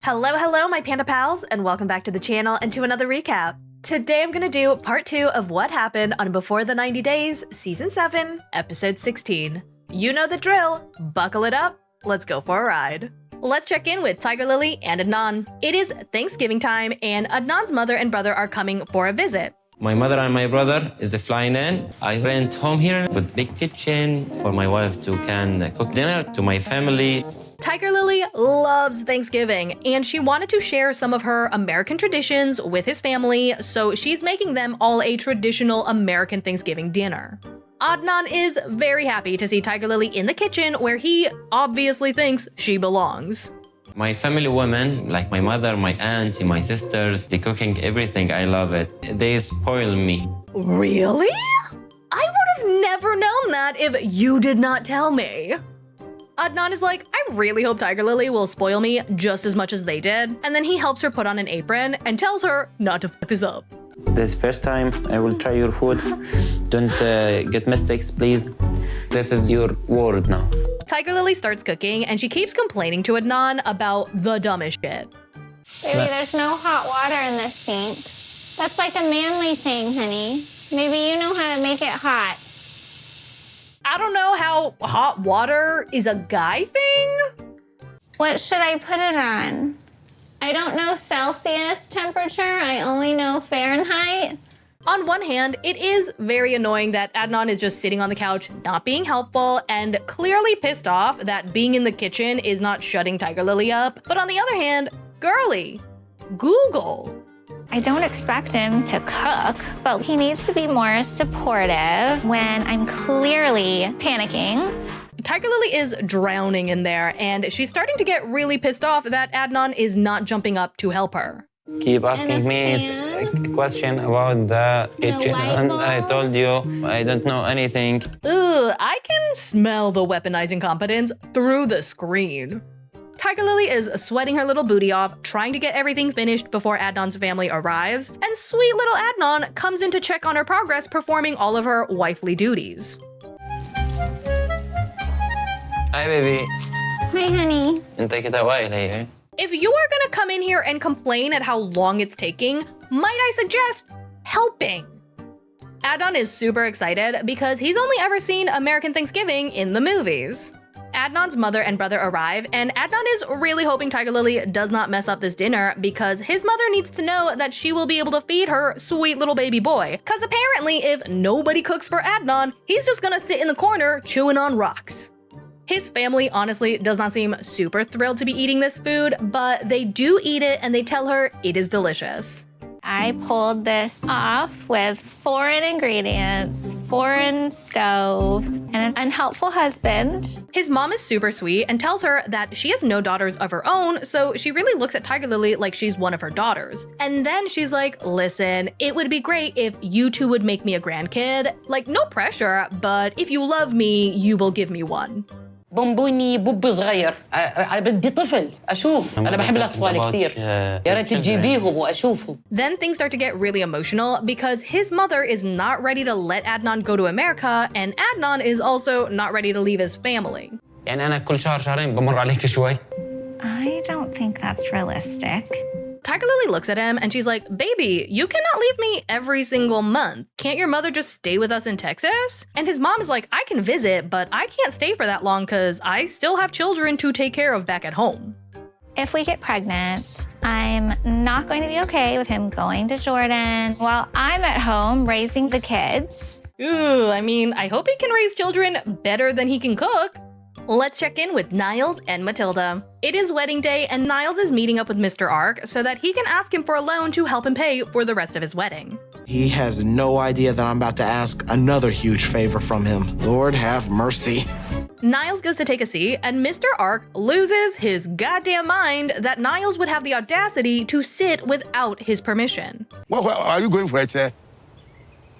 Hello, my Panda pals, and welcome back to the channel and to another recap. Today I'm gonna do part 2 of what happened on Before the 90 Days, Season 7, Episode 16. You know the drill. Buckle it up. Let's go for a ride. Let's check in with Tigerlily and Adnan. It is Thanksgiving time, and Adnan's mother and brother are coming for a visit. My mother and my brother is flying in. I rent home here with big kitchen for my wife to can cook dinner to my family. Tigerlily loves Thanksgiving, and she wanted to share some of her American traditions with his family, so she's making them all a traditional American Thanksgiving dinner. Adnan is very happy to see Tigerlily in the kitchen where he obviously thinks she belongs. My family women, like my mother, my aunt, my sisters, they cooking everything. I love it. They spoil me. Really? I would have never known that if you did not tell me. Adnan is like, I really hope Tigerlily will spoil me just as much as they did, and then he helps her put on an apron and tells her not to fuck this up. This first time I will try your food. Don't get mistakes, please. This is your word now. Tigerlily starts cooking, and she keeps complaining to Adnan about the dumbest shit. Baby, there's no hot water in the sink. That's like a manly thing, honey. Maybe you know how to make it hot. I don't know how hot water is a guy thing. What should I put it on? I don't know Celsius temperature. I only know Fahrenheit. On one hand, it is very annoying that Adnan is just sitting on the couch, not being helpful, and clearly pissed off that being in the kitchen is not shutting Tigerlily up. But on the other hand, girly, Google. I don't expect him to cook, but he needs to be more supportive when I'm clearly panicking. Tigerlily is drowning in there, and she's starting to get really pissed off that Adnan is not jumping up to help her. Keep asking me a question about the kitchen, and I told you I don't know anything. Ugh, I can smell the weaponized incompetence through the screen. Tigerlily is sweating her little booty off, trying to get everything finished before Adnan's family arrives, and sweet little Adnan comes in to check on her progress performing all of her wifely duties. Hi, baby. Hi, honey. And take it a while here. If you are gonna come in here and complain at how long it's taking, might I suggest helping? Adnan is super excited because he's only ever seen American Thanksgiving in the movies. Adnan's mother and brother arrive, and Adnan is really hoping Tigerlily does not mess up this dinner because his mother needs to know that she will be able to feed her sweet little baby boy. Cause apparently if nobody cooks for Adnan, he's just gonna sit in the corner chewing on rocks. His family honestly does not seem super thrilled to be eating this food, but they do eat it and they tell her it is delicious. I pulled this off with foreign ingredients, foreign stove, and an unhelpful husband. His mom is super sweet and tells her that she has no daughters of her own, so she really looks at Tigerlily like she's one of her daughters. And then she's like, listen, it would be great if you two would make me a grandkid. Like, no pressure, but if you love me, you will give me one. بونبوني بوب صغير بدي طفل اشوف انا بحب الاطفال كثير يا ريت تجيبيهم واشوفهم. Then things start to get really emotional because his mother is not ready to let Adnan go to America, and Adnan is also not ready to leave his family. يعني أنا كل شهر شهرين بمر عليك شوي. I don't think that's realistic. Tigerlily looks at him and she's like, baby, you cannot leave me every single month. Can't your mother just stay with us in Texas? And his mom is like, I can visit, but I can't stay for that long because I still have children to take care of back at home. If we get pregnant, I'm not going to be okay with him going to Jordan while I'm at home raising the kids. Ooh, I mean, I hope he can raise children better than he can cook. Let's check in with Niles and Matilda. It is wedding day, and Niles is meeting up with Mr. Ark so that he can ask him for a loan to help him pay for the rest of his wedding. He has no idea that I'm about to ask another huge favor from him. Lord have mercy. Niles goes to take a seat, and Mr. Ark loses his goddamn mind that Niles would have the audacity to sit without his permission. Well, are you going for a chair?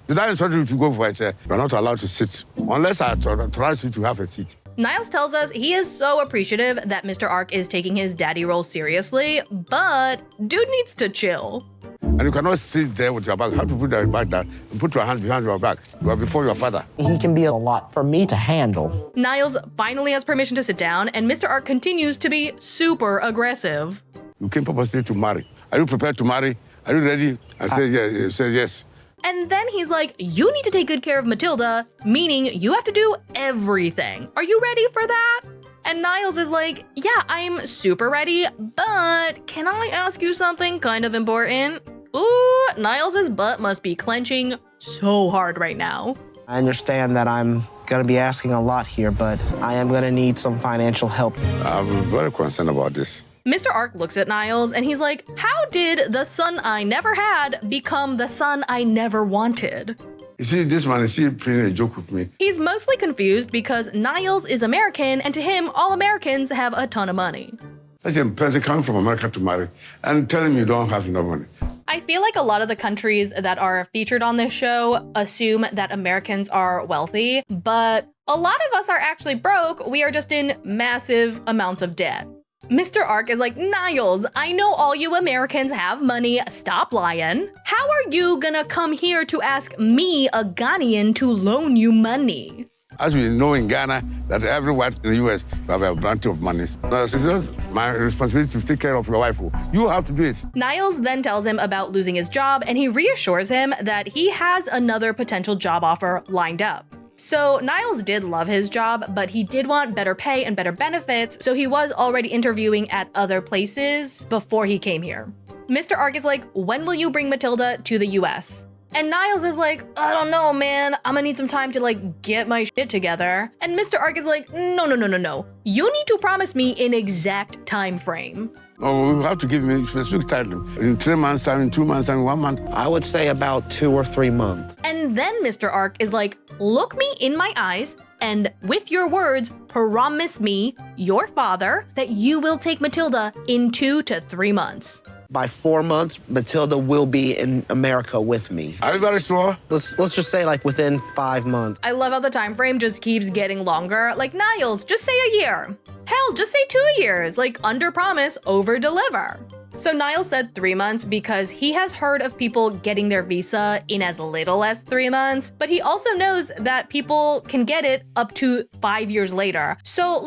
Did I instruct you to go for a chair? You're not allowed to sit unless I trust you to have a seat. Niles tells us he is so appreciative that Mr. Ark is taking his daddy role seriously, but dude needs to chill. And you cannot sit there with your back. You have to put your back down and put your hands behind your back. You are before your father. He can be a lot for me to handle. Niles finally has permission to sit down, and Mr. Ark continues to be super aggressive. You came purposely to marry. Are you prepared to marry? Are you ready? I said yes. He said yes. And then he's like, you need to take good care of Matilda, meaning you have to do everything. Are you ready for that? And Niles is like, yeah, I'm super ready, but can I ask you something kind of important? Ooh, Niles' butt must be clenching so hard right now. I understand that I'm gonna be asking a lot here, but I am gonna need some financial help. I'm very concerned about this. Mr. Ark looks at Niles and he's like, how did the son I never had become the son I never wanted? You see, this man, is he playing a joke with me? He's mostly confused because Niles is American and to him, all Americans have a ton of money. Such a person coming from America to marry and telling me you don't have enough money. I feel like a lot of the countries that are featured on this show assume that Americans are wealthy, but a lot of us are actually broke. We are just in massive amounts of debt. Mr. Ark is like, Niles, I know all you Americans have money. Stop lying. How are you gonna come here to ask me, a Ghanaian, to loan you money? As we know in Ghana, that every white in the U.S. have a plenty of money. No, it's not my responsibility to take care of your wife. You have to do it. Niles then tells him about losing his job, and he reassures him that he has another potential job offer lined up. So Niles did love his job, but he did want better pay and better benefits, so he was already interviewing at other places before he came here. Mr. Ark is like, when will you bring Matilda to the US? And Niles is like, I don't know, man. I'm gonna need some time to get my shit together. And Mr. Ark is like, no. You need to promise me an exact time frame. Oh, you have to give me a specific time. In 3 months' time, in 2 months' time, 1 month. I would say about 2 or 3 months. And then Mr. Ark is like, look me in my eyes and with your words, promise me, your father, that you will take Matilda in 2 to 3 months. By 4 months, Matilda will be in America with me. Are you very sure? Let's just say within 5 months. I love how the time frame just keeps getting longer. Like, Niles, just say a year. Hell, just say 2 years. Under promise, over deliver. So Niles said 3 months because he has heard of people getting their visa in as little as 3 months, but he also knows that people can get it up to 5 years later. So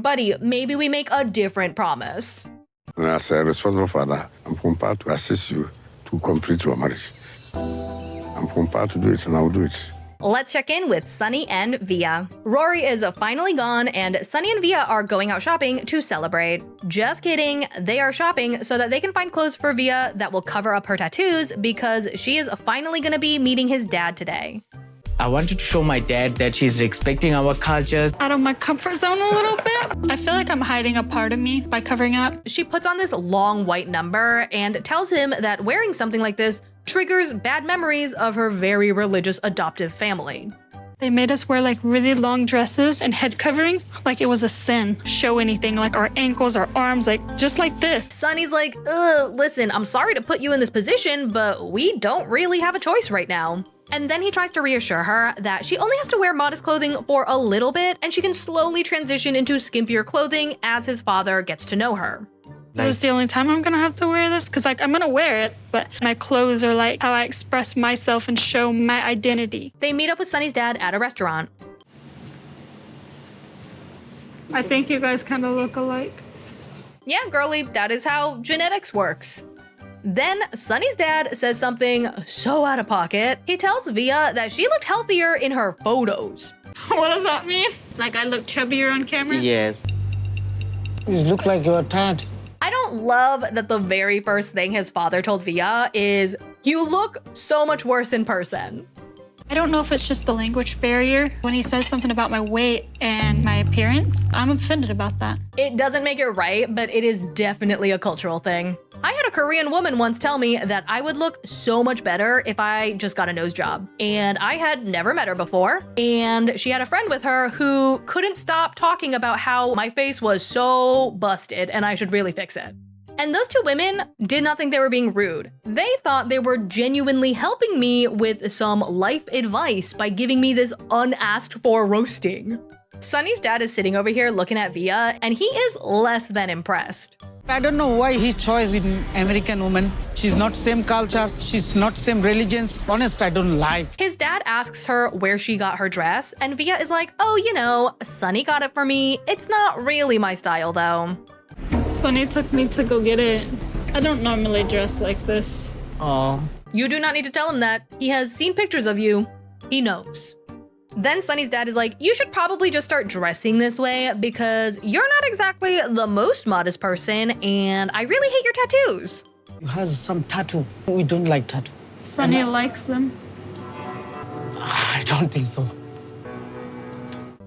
buddy, maybe we make a different promise. And as a responsible father, I'm compelled to assist you to complete your marriage. I'm compelled to do it, and I will do it. Let's check in with Sunny and Veah. Rory is finally gone, and Sunny and Veah are going out shopping to celebrate. Just kidding, they are shopping so that they can find clothes for Veah that will cover up her tattoos because she is finally gonna be meeting his dad today. I wanted to show my dad that she's respecting our cultures. Out of my comfort zone a little bit. I feel like I'm hiding a part of me by covering up. She puts on this long white number and tells him that wearing something like this triggers bad memories of her very religious adoptive family. They made us wear really long dresses and head coverings like it was a sin. Show anything, our ankles, our arms, just like this. Sunny's like, listen, I'm sorry to put you in this position, but we don't really have a choice right now. And then he tries to reassure her that she only has to wear modest clothing for a little bit and she can slowly transition into skimpier clothing as his father gets to know her. Is this the only time I'm gonna have to wear this? Because I'm gonna wear it, but my clothes are how I express myself and show my identity. They meet up with Sunny's dad at a restaurant. I think you guys kind of look alike. Yeah, girly, that is how genetics works. Then Sunny's dad says something so out of pocket. He tells Veah that she looked healthier in her photos. What does that mean? I look chubbier on camera? Yes. You look like you're tired. I don't love that the very first thing his father told Veah is, you look so much worse in person. I don't know if it's just the language barrier. When he says something about my weight and my appearance, I'm offended about that. It doesn't make it right, but it is definitely a cultural thing. I had a Korean woman once tell me that I would look so much better if I just got a nose job. And I had never met her before. And she had a friend with her who couldn't stop talking about how my face was so busted and I should really fix it. And those two women did not think they were being rude. They thought they were genuinely helping me with some life advice by giving me this unasked for roasting. Sunny's dad is sitting over here looking at Veah, and he is less than impressed. I don't know why he chose an American woman. She's not same culture, she's not same religions. Honest, I don't like. His dad asks her where she got her dress, and Veah is like, oh, Sunny got it for me. It's not really my style, though. Sunny took me to go get it. I don't normally dress like this. Oh. You do not need to tell him that. He has seen pictures of you. He knows. Then Sunny's dad is like, you should probably just start dressing this way because you're not exactly the most modest person and I really hate your tattoos. You have some tattoo. We don't like tattoo. Sunny likes them. I don't think so.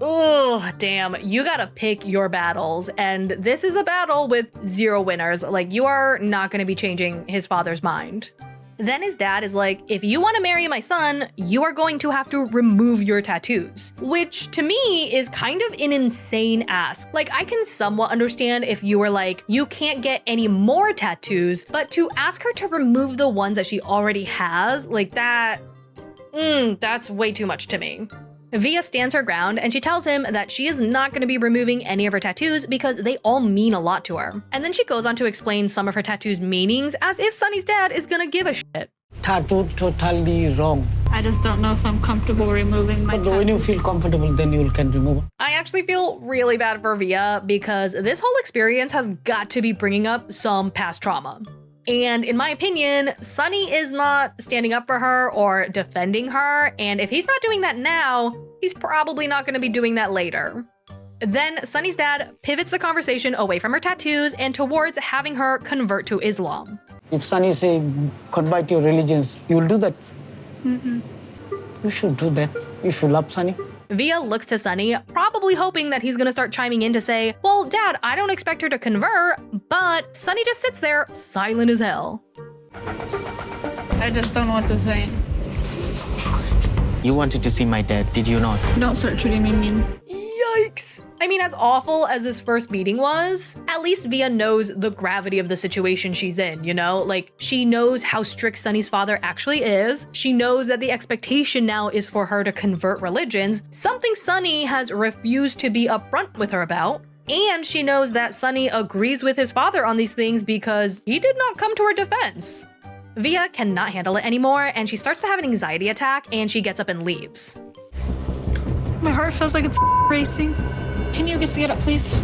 Oh, damn. You gotta pick your battles. And this is a battle with 0 winners. Like, you are not gonna be changing his father's mind. Then his dad is like, if you want to marry my son, you are going to have to remove your tattoos. Which, to me, is kind of an insane ask. Like, I can somewhat understand if you were like, you can't get any more tattoos, but to ask her to remove the ones that she already has, like that, that's way too much to me. Veah stands her ground and she tells him that she is not going to be removing any of her tattoos because they all mean a lot to her. And then she goes on to explain some of her tattoos' meanings as if Sunny's dad is going to give a shit. Tattoo totally wrong. I just don't know if I'm comfortable removing my But tattoo. when you feel comfortable, then you can remove it. I actually feel really bad for Veah because this whole experience has got to be bringing up some past trauma. And in my opinion, Sunny is not standing up for her or defending her, and if he's not doing that now, he's probably not gonna be doing that later. Then Sunny's dad pivots the conversation away from her tattoos and towards having her convert to Islam. If Sunny say, convert your religions, you will do that? Mm-mm. You should do that if you love Sunny. Veah looks to Sunny, probably hoping that he's gonna start chiming in to say, well, Dad, I don't expect her to convert, but Sunny just sits there, silent as hell. I just don't know what to say. You wanted to see my dad, did you not? Don't start treating me mean. Yikes! I mean, as awful as this first meeting was, at least Veah knows the gravity of the situation she's in, you know? Like, she knows how strict Sunny's father actually is. She knows that the expectation now is for her to convert religions, something Sunny has refused to be upfront with her about. And she knows that Sunny agrees with his father on these things because he did not come to her defense. Veah cannot handle it anymore, and she starts to have an anxiety attack, and she gets up and leaves. My heart feels like it's racing. Can you get up, please?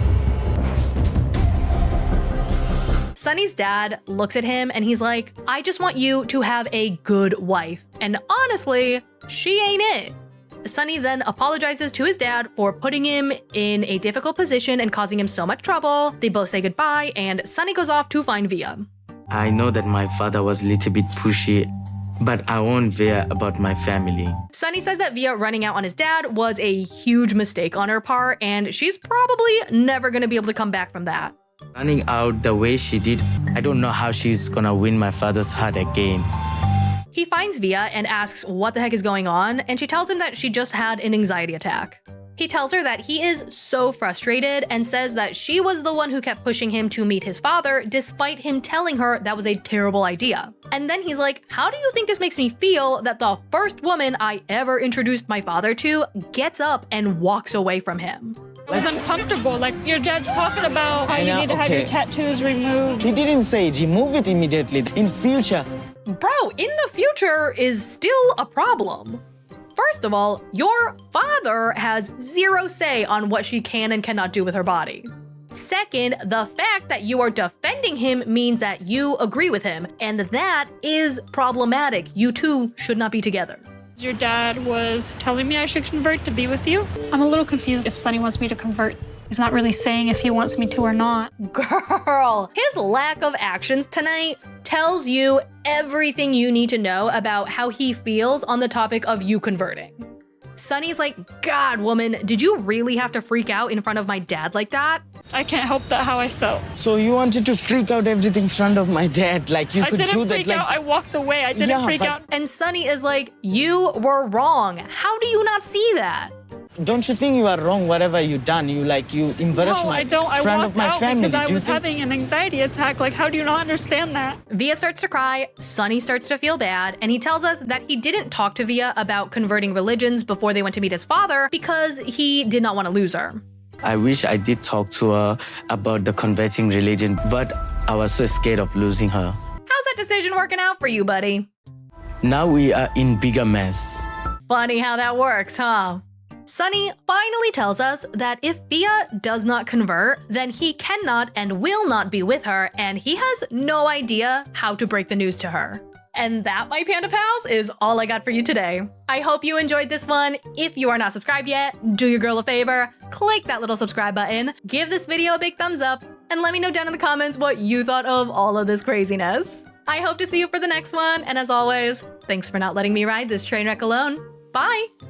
Sunny's dad looks at him and he's like, I just want you to have a good wife. And honestly, she ain't it. Sunny then apologizes to his dad for putting him in a difficult position and causing him so much trouble. They both say goodbye, and Sunny goes off to find Veah. I know that my father was a little bit pushy, but I warned Veah about my family. Sunny says that Veah running out on his dad was a huge mistake on her part, and she's probably never gonna be able to come back from that. Running out the way she did, I don't know how she's gonna win my father's heart again. He finds Veah and asks what the heck is going on, and she tells him that she just had an anxiety attack. He tells her that he is so frustrated and says that she was the one who kept pushing him to meet his father despite him telling her that was a terrible idea. And then he's like, how do you think this makes me feel that the first woman I ever introduced my father to gets up and walks away from him? I was uncomfortable. Like, your dad's talking about how you need to have your tattoos removed. He didn't say it. Remove it immediately. In future. Bro, in the future is still a problem. First of all, your father has 0 say on what she can and cannot do with her body. Second, the fact that you are defending him means that you agree with him, and that is problematic. You two should not be together. Your dad was telling me I should convert to be with you. I'm a little confused if Sunny wants me to convert. He's not really saying if he wants me to or not. Girl, his lack of actions tonight tells you everything you need to know about how he feels on the topic of you converting. Sunny's like, God, woman, did you really have to freak out in front of my dad like that? I can't help that how I felt. So you wanted to freak out everything in front of my dad, like you could do that. I didn't freak out, I walked away. I didn't freak out. And Sunny is like, you were wrong. How do you not see that? Don't you think you are wrong, whatever you done? You embarrassed my friend of my family. Because I was having an anxiety attack. Like, how do you not understand that? Veah starts to cry, Sunny starts to feel bad, and he tells us that he didn't talk to Veah about converting religions before they went to meet his father because he did not want to lose her. I wish I did talk to her about the converting religion, but I was so scared of losing her. How's that decision working out for you, buddy? Now we are in bigger mess. Funny how that works, huh? Sunny finally tells us that if Veah does not convert, then he cannot and will not be with her, and he has no idea how to break the news to her. And that, my Panda Pals, is all I got for you today. I hope you enjoyed this one. If you are not subscribed yet, do your girl a favor, click that little subscribe button, give this video a big thumbs up, and let me know down in the comments what you thought of all of this craziness. I hope to see you for the next one, and as always, thanks for not letting me ride this train wreck alone. Bye!